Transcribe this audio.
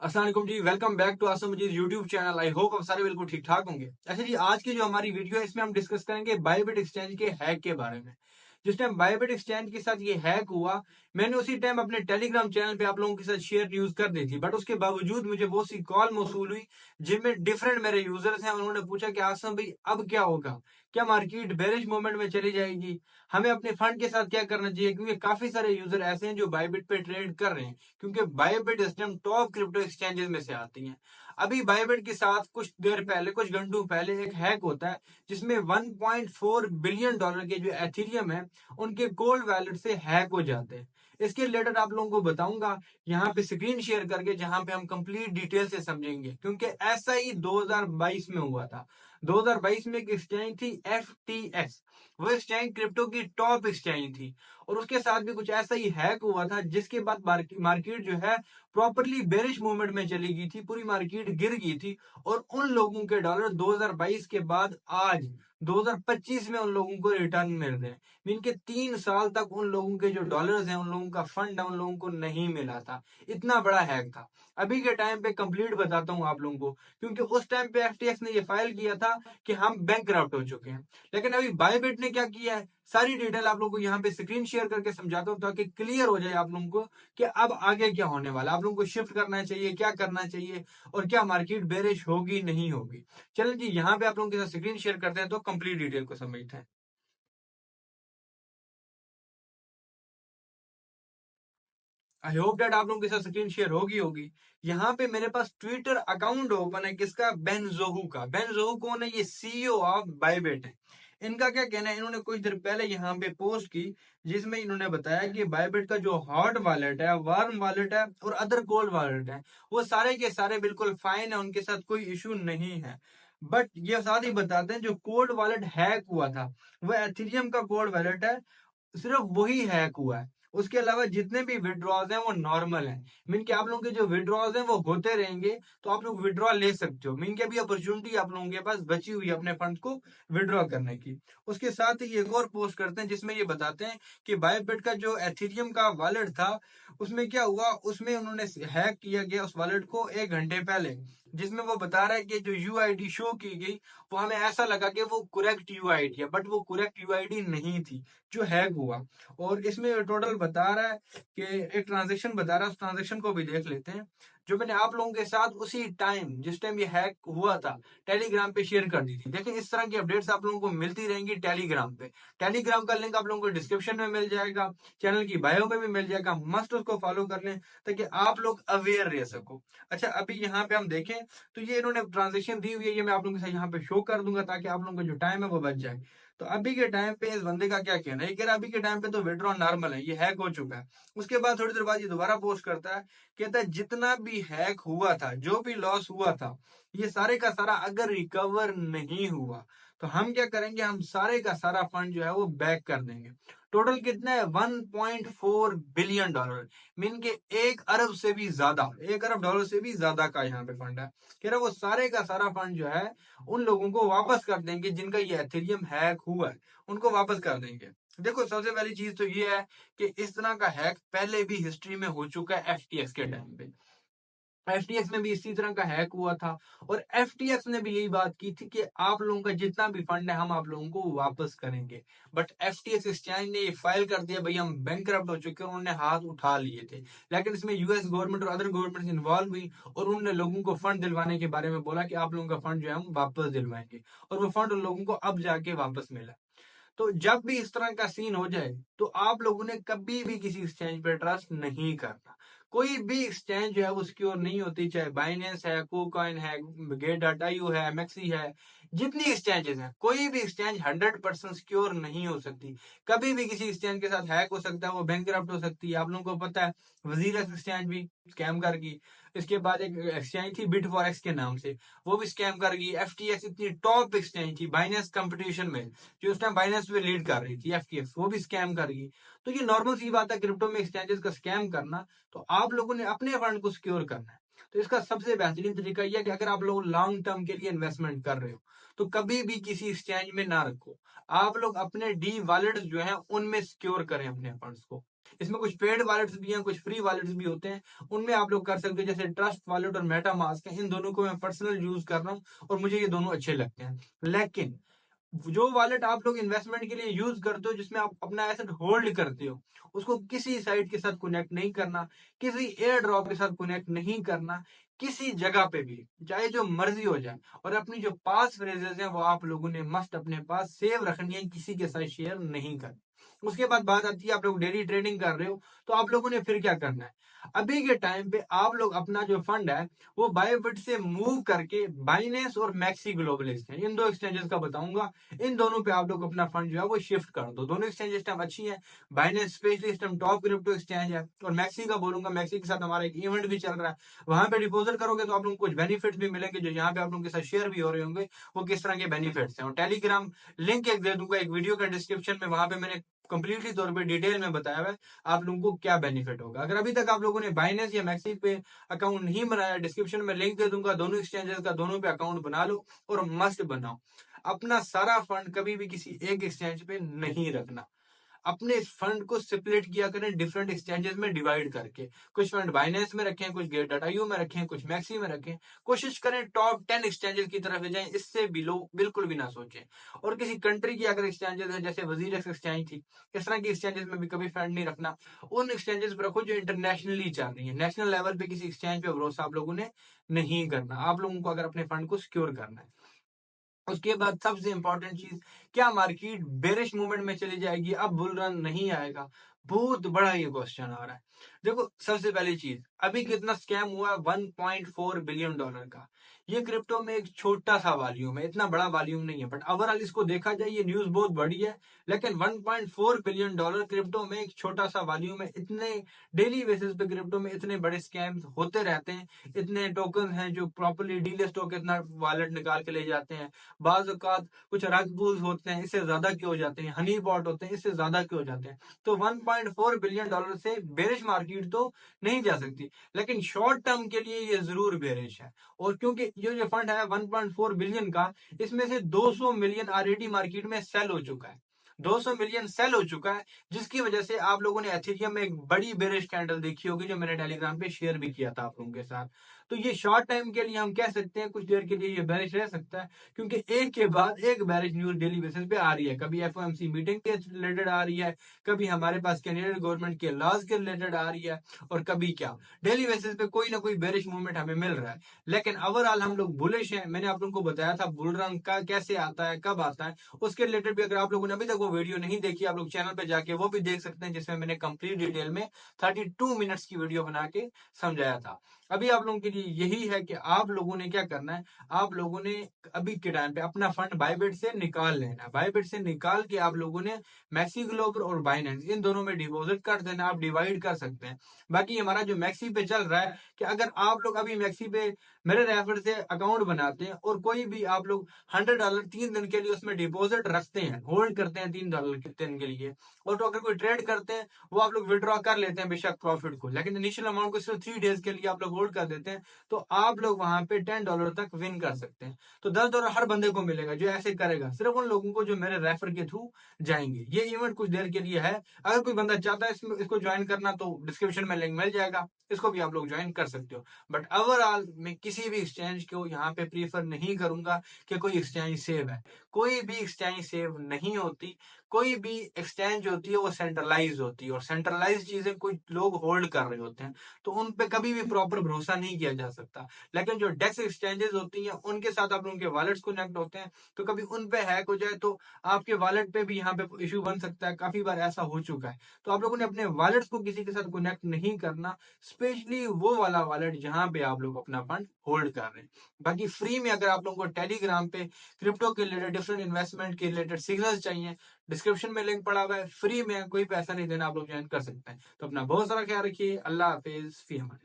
अस्सलाम वालेकुम जी। Welcome back to Aasam Majeed YouTube channel. I hope आप सारे बिल्कुल ठीक ठाक होंगे। अच्छा जी, आज की जो हमारी वीडियो है इसमें हम डिस्कस करेंगे बायबिट एक्सचेंज के हैक के बारे में। जिस टाइम बायबिट एक्सचेंज के साथ ये हैक हुआ, मैंने उसी टाइम अपने टेलीग्राम चैनल पे आप लोगों के साथ शेयर न्यूज कर दी थी, बट उसके बावजूद मुझे बहुत सी कॉल मौसूल हुई जिनमें डिफरेंट मेरे यूजर्स हैं। उन्होंने पूछा कि आसम भाई अब क्या होगा, क्या मार्केट बेरिश मोमेंट में चली जाएगी, हमें अपने फंड के साथ क्या करना चाहिए, क्योंकि काफी सारे यूजर ऐसे हैं जो बायबिट पे ट्रेड कर रहे हैं, क्योंकि बायबिट इस टाइम टॉप क्रिप्टो एक्सचेंजेस में से आती हैं। अभी बायबिट के साथ कुछ देर पहले, कुछ घंटों पहले एक हैक होता है जिसमें 1.4 बिलियन डॉलर के जो एथीरियम है उनके कोल्ड वैलेट से हैक हो जाते हैं। इसके रिलेटेड आप लोगों को बताऊंगा यहाँ पे स्क्रीन शेयर करके, जहां पे हम कंप्लीट डिटेल से समझेंगे, क्योंकि ऐसा ही 2022 में हुआ था। 2022 में एक एक्सचेंज थी FTX। वो एक्सचेंज क्रिप्टो की टॉप एक्सचेंज थी, और उसके साथ भी कुछ ऐसा ही हैक हुआ था जिसके बाद मार्केट जो है प्रॉपरली बेरिश मूवमेंट में चली गई थी, पूरी मार्केट गिर गई थी। और उन लोगों के डॉलर 2022 के बाद आज 2025 में उन लोगों को रिटर्न मिल रहे हैं। मीन के 3 साल तक उन लोगों के जो डॉलर्स हैं, उन लोगों का फंड है, उन लोगों को नहीं मिला था। इतना बड़ा हैक था। अभी के टाइम पे कंप्लीट बताता हूँ आप लोगों को, क्योंकि उस टाइम पे FTX ने ये फाइल किया था कि हम बैंक हो चुके हैं। लेकिन अभी बायबिट ने क्या किया है, सारी डिटेल आप लोगों को यहाँ पे स्क्रीन शेयर करके समझाता हूँ, ताकि क्लियर हो जाए आप लोगों को कि अब आगे क्या होने वाला है, आप लोगों को शिफ्ट करना चाहिए, क्या करना चाहिए, और क्या मार्केट बेरिश होगी नहीं होगी। चलो जी, यहाँ पे आप लोगों के साथ स्क्रीन शेयर करते हैं तो कंप्लीट डिटेल को समझते हैं। आई होप डेट आप लोगों के साथ स्क्रीन शेयर होगी। यहाँ पे मेरे पास ट्विटर अकाउंट ओपन है, किसका? बेन जोहू का। बेन जोहू कौन है? ये CEO ऑफ बायबिट है। इनका क्या कहना है, इन्होंने कुछ देर पहले यहाँ पे पोस्ट की जिसमें इन्होंने बताया कि बायबिट का जो हॉट वॉलेट है, वार्म वॉलेट है और अदर कोल्ड वॉलेट है, वो सारे के सारे बिल्कुल फाइन है, उनके साथ कोई इशू नहीं है। बट ये साथ ही बताते हैं जो कोल्ड वॉलेट हैक हुआ था, वो एथीरियम का कोल्ड वॉलेट है, सिर्फ वही हैक हुआ है। उसके अलावा जितने भी विड्रॉज हैं वो नॉर्मल हैं। मीन के आप लोगों के जो विड्रॉज हैं वो होते रहेंगे, तो आप लोग विड्रॉ ले सकते हो। मीन के अभी अपॉर्चुनिटी आप लोगों के पास बची हुई है अपने फंड को विड्रॉ करने की। उसके साथ ही एक और पोस्ट करते हैं जिसमें ये बताते हैं कि बायबिट का जो एथीरियम का वॉलेट था, उसमें क्या हुआ, उसमें उन्होंने हैक किया गया उस वॉलेट को 1 घंटे पहले। जिसमें वो बता रहा है कि जो UID शो की गई, वो हमें ऐसा लगा कि वो करेक्ट UID है, बट वो करेक्ट UID नहीं थी जो हैक हुआ। और इसमें टोटल बता रहा है कि एक ट्रांजेक्शन बता रहा है, उस ट्रांजेक्शन को भी देख लेते हैं, जो मैंने आप लोगों के साथ उसी टाइम, जिस टाइम ये हैक हुआ था, टेलीग्राम पे शेयर कर दी थी। देखिए, इस तरह की अपडेट्स आप लोगों को मिलती रहेंगी टेलीग्राम पे। टेलीग्राम का लिंक आप लोगों को डिस्क्रिप्शन में मिल जाएगा, चैनल की बायो में भी मिल जाएगा। मस्ट उसको फॉलो कर लें ताकि आप लोग अवेयर रह सको। अच्छा, अभी यहाँ पे हम देखें तो ये इन्होंने ट्रांजेक्शन दी हुई है, ये मैं आप लोगों के साथ यहाँ पे शो कर दूंगा ताकि आप लोगों का जो टाइम है वो बच जाए। तो अभी के टाइम पे इस बंदे का क्या कहना है, ये कह रहा है अभी के टाइम पे तो विड्रॉ नॉर्मल है, ये हैक हो चुका है। उसके बाद थोड़ी देर बाद ये दोबारा पोस्ट करता है, कहता है जितना भी हैक हुआ था, जो भी लॉस हुआ था, ये सारे का सारा अगर रिकवर नहीं हुआ तो हम क्या करेंगे, हम सारे का सारा फंड जो है वो बैक कर देंगे। टोटल कितना है? 1.4 बिलियन डॉलर। मीन के 1 अरब से भी ज्यादा, 1 अरब डॉलर से भी ज्यादा का यहाँ पे फंड है। कह रहा वो सारे का सारा फंड जो है उन लोगों को वापस कर देंगे जिनका ये एथेरियम हैक हुआ है, उनको वापस कर देंगे। देखो, सबसे पहली चीज तो ये है कि इस तरह का हैक पहले भी हिस्ट्री में हो चुका है FTX के टाइम पे। FTX में भी इसी तरह का हैक हुआ था, और FTX ने भी यही बात की थी कि आप लोगों का जितना भी फंड है हम आप लोगों को वापस करेंगे। बट FTX एक्सचेंज ने ये फाइल कर दिया, भाई हम बैंकरप्ट हो चुके हैं, उन्होंने हाथ उठा लिए थे। लेकिन इसमें US गवर्नमेंट और अदर गवर्नमेंट इन्वॉल्व हुई, और उन्होंने लोगों को फंड दिलवाने के बारे में बोला कि आप लोगों का फंड जो है हम वापस दिलवाएंगे, और वो फंड उन लोगों को अब जाके वापस मिला। तो जब भी इस तरह का सीन हो जाए तो आप लोगों ने कभी भी किसी एक्सचेंज पे ट्रस्ट नहीं करना। कोई भी एक्सचेंज जो है वो सिक्योर नहीं होती, चाहे बाइनेंस है, KuCoin है, Gate.io है, MXC है, जितनी एक्सचेंजेस हैं, कोई भी एक्सचेंज 100% सिक्योर नहीं हो सकती। कभी भी किसी एक्सचेंज के साथ हैक हो सकता है, वो बैंक हो सकती है। आप लोगों को पता है वजीरक्स एक्सचेंज भी स्कैम कर गई। इसके बाद एक एक्सचेंज थी बिटफॉरेक्स के नाम से, वो भी स्कैम कर गई। FTX इतनी टॉप एक्सचेंज थी बाइनेंस कंपटीशन में, जो उस टाइम बाइनेंस पे लीड कर रही थी, FTX, वो भी स्कैम कर गई। तो ये नॉर्मल सी बात है क्रिप्टो में एक्सचेंजेस का स्कैम करना। तो आप लोगों ने अपने फंड को सिक्योर करना है। तो इसका सबसे बेहतरीन तरीका यह है कि अगर आप लोग लॉन्ग टर्म के लिए इन्वेस्टमेंट कर रहे हो तो कभी भी किसी एक्सचेंज में ना रखो। आप लोग अपने डी वॉलेट जो है उनमें सिक्योर करें अपने फंड्स को। इसमें कुछ पेड वॉलेट्स भी हैं, कुछ फ्री वॉलेट्स भी होते हैं, उनमें आप लोग कर सकते हो, जैसे ट्रस्ट वॉलेट और मेटा मास्क है। इन दोनों को मैं पर्सनल यूज कर रहा हूँ और मुझे ये दोनों अच्छे लगते हैं। लेकिन जो वॉलेट आप लोग इन्वेस्टमेंट के लिए यूज करते हो, जिसमें आप अपना एसेट होल्ड करते हो, उसको किसी साइट के साथ कनेक्ट नहीं करना, किसी एयर ड्रॉप के साथ कनेक्ट नहीं करना, किसी जगह पे भी, चाहे जो मर्जी हो जाए। और अपनी जो पास फ्रेजेस हैं वो आप लोगों ने मस्ट अपने पास सेव रखनी है, किसी के साथ शेयर नहीं करनी। उसके बाद बात आती है, आप लोग डेली ट्रेडिंग कर रहे हो, तो आप लोगों ने फिर क्या करना है। अभी के टाइम पे आप लोग अपना जो फंड है वो बायोबिट से मूव करके बाइनेंस और मैक्सी ग्लोबल एक्सचेंज, इन दो एक्सचेंजेस का बताऊंगा, इन दोनों पे आप लोग अपना फंड जो है वो शिफ्ट कर दो। दोनों एक्सचेंज इस टाइम अच्छी है। बाइनेंस स्पेशली इस टाइम टॉप क्रिप्टो एक्सचेंज है, और मैक्सी का बोलूंगा, मैक्सी के साथ हमारा एक इवेंट भी चल रहा है। वहां पे डिपोजिट करोगे तो आप लोगों को कुछ बेनिफिट्स भी मिलेंगे, जो यहाँ पे आप लोगों के साथ शेयर भी हो रहे होंगे, वो किस तरह के बेनिफिट्स हैं। और टेलीग्राम लिंक एक दे दूंगा, एक वीडियो का डिस्क्रिप्शन में, वहां पे मैंने कंप्लीटली तौर पे डिटेल में बताया हुआ है आप लोगों को क्या बेनिफिट होगा। अगर अभी तक आप लोगों ने बाइनेंस या मैक्सी पे अकाउंट नहीं बनाया, डिस्क्रिप्शन में लिंक दे दूंगा दोनों एक्सचेंजेस का, दोनों पे अकाउंट बना लो और मस्ट बनाओ। अपना सारा फंड कभी भी किसी एक एक्सचेंज पे नहीं रखना। अपने फंड को स्प्लिट किया करें डिफरेंट एक्सचेंजेस में डिवाइड करके। कुछ फंड बाइनेंस में रखें, कुछ गेट डाटा में रखें, कुछ मैक्सी में रखें। कोशिश करें टॉप 10 एक्सचेंजेस की तरफ जाएं, इससे बिलो बिल्कुल भी ना सोचें। और किसी कंट्री की अगर एक्सचेंजेस है, जैसे वजीर एक्सचेंज थी, इस तरह की एक्सचेंजेस में भी कभी फंड नहीं रखना। उन एक्सचेंजेस पर रखो जो इंटरनेशनली चल रही है। नेशनल लेवल पे किसी एक्सचेंज पे भरोसा आप लोगों ने नहीं करना, आप लोगों को अगर अपने फंड को सिक्योर करना है। उसके बाद सबसे इंपॉर्टेंट चीज, क्या मार्केट बेरिश मूवमेंट में चली जाएगी, अब बुल रन नहीं आएगा? बहुत बड़ा ये क्वेश्चन आ रहा है। देखो, सबसे पहली चीज, अभी कितना स्कैम हुआ है, $1.4 बिलियन का। ये क्रिप्टो में एक छोटा सा वॉल्यूम है, इतना बड़ा वॉल्यूम नहीं है, बट ओवरऑल इसको देखा जाए ये न्यूज बहुत बड़ी है। लेकिन $1.4 बिलियन क्रिप्टो में एक छोटा सा वॉल्यूम है। इतने डेली बेसिस पे क्रिप्टो में इतने बड़े स्कैम्स होते रहते हैं। इतने टोकन हैं जो प्रॉपरली डीलिस्ट होकर इतना वॉलेट निकाल के ले जाते हैं। बाज औकात कुछ रग बूज होते हैं, इससे ज्यादा क्यों हो जाते हैं, हनी पॉट होते हैं, इससे ज्यादा क्यों हो जाते हैं। तो $1.4 बिलियन से बेरिश मार्केट तो नहीं जा सकती, लेकिन शॉर्ट टर्म के लिए ये जरूर बेरिश है। और क्योंकि ये जो फंड है 1.4 बिलियन का, इसमें से 200 मिलियन ऑलरेडी मार्केट में सेल हो चुका है। 200 मिलियन सेल हो चुका है, जिसकी वजह से आप लोगों ने एथेरियम में एक बड़ी बेरिश कैंडल देखी होगी, जो मैंने टेलीग्राम पे शेयर भी किया था आप लोगों के साथ। तो ये शॉर्ट टाइम के लिए हम कह सकते हैं, कुछ देर के लिए ये बेरिश रह सकता है, क्योंकि एक के बाद एक बेरिश न्यूज डेली बेसिस पे आ रही है। कभी एफओएमसी मीटिंग के रिलेटेड आ रही है, कभी हमारे पास कैनेडियन गवर्नमेंट के लॉज के रिलेटेड आ रही है, और कभी क्या, डेली बेसिस पे कोई ना कोई बेरिश मूवमेंट हमें मिल रहा है। लेकिन ओवरऑल हम लोग बुलिश हैं। मैंने आप लोगों को बताया था बुल रन का कैसे आता है, कब आता है, उसके रिलेटेड भी अगर आप लोगों ने अभी तक वो वीडियो नहीं देखी, आप लोग चैनल पे जाके वो भी देख सकते हैं, जिसमें मैंने कंप्लीट डिटेल में 32 मिनट्स की वीडियो बना के समझाया था। अभी आप लोगों के लिए यही है कि आप लोगों ने क्या करना है, आप लोगों ने अभी के टाइम पे अपना फंड बायबिट से निकाल लेना है। बायबिट से निकाल के आप लोगों ने मैक्सी ग्लोबल और बाइनेंस, इन दोनों में डिपॉजिट कर देना। आप डिवाइड कर सकते हैं। बाकी हमारा जो मैक्सी पे चल रहा है, कि अगर आप लोग अभी मैक्सी पे मेरे रेफर से अकाउंट बनाते हैं, और कोई भी आप लोग $100 3 दिन के लिए उसमें डिपॉजिट रखते हैं, होल्ड करते हैं $3 के दिन के लिए, और तो अगर कोई ट्रेड करते हैं, वो आप लोग विड्रॉ कर लेते हैं बेशक प्रॉफिट को, लेकिन इनिशियल अमाउंट को सिर्फ 3 डेज के लिए आप लोग होल्ड कर देते हैं, तो आप लोग वहां पे $10 तक विन कर सकते हैं। तो $10 हर बंदे को मिलेगा जो ऐसे करेगा, सिर्फ उन लोगों को जो मेरे रेफर के थ्रू जाएंगे। ये इवेंट कुछ देर के लिए है। अगर कोई बंदा चाहता है इसको ज्वाइन करना, तो डिस्क्रिप्शन में लिंक मिल जाएगा, इसको भी आप लोग ज्वाइन कर सकते हो। बट ओवरऑल मैं किसी भी एक्सचेंज को यहाँ पे प्रीफर नहीं करूंगा कि कोई एक्सचेंज सेव है। कोई भी एक्सचेंज सेव नहीं होती। कोई भी एक्सचेंज होती है वो सेंट्रलाइज होती है, और सेंट्रलाइज चीजें कोई लोग होल्ड कर रहे होते हैं, तो उन पे कभी भी प्रॉपर भरोसा नहीं किया जा सकता। लेकिन जो डेस्क एक्सचेंजेस होती हैं, उनके साथ आप लोगों के वॉलेट्स कनेक्ट होते हैं, तो कभी उन पे हैक हो जाए तो आपके वॉलेट पे भी यहाँ पे इश्यू बन सकता है। काफी बार ऐसा हो चुका है। तो आप लोगों ने अपने वॉलेट्स को किसी के साथ कनेक्ट नहीं करना, स्पेशली वो वाला वॉलेट जहां पे आप लोग अपना फंड होल्ड कर रहे हैं। बाकी फ्री में अगर आप लोगों को टेलीग्राम पे क्रिप्टो के रिलेटेड, डिफरेंट इन्वेस्टमेंट के रिलेटेड सिग्नल्स चाहिए, डिस्क्रिप्शन में लिंक पड़ा हुआ है, फ्री में, कोई पैसा नहीं देना, आप लोग ज्वाइन कर सकते हैं। तो अपना बहुत सारा ख्याल रखिए। अल्लाह हाफिज, फी अमान।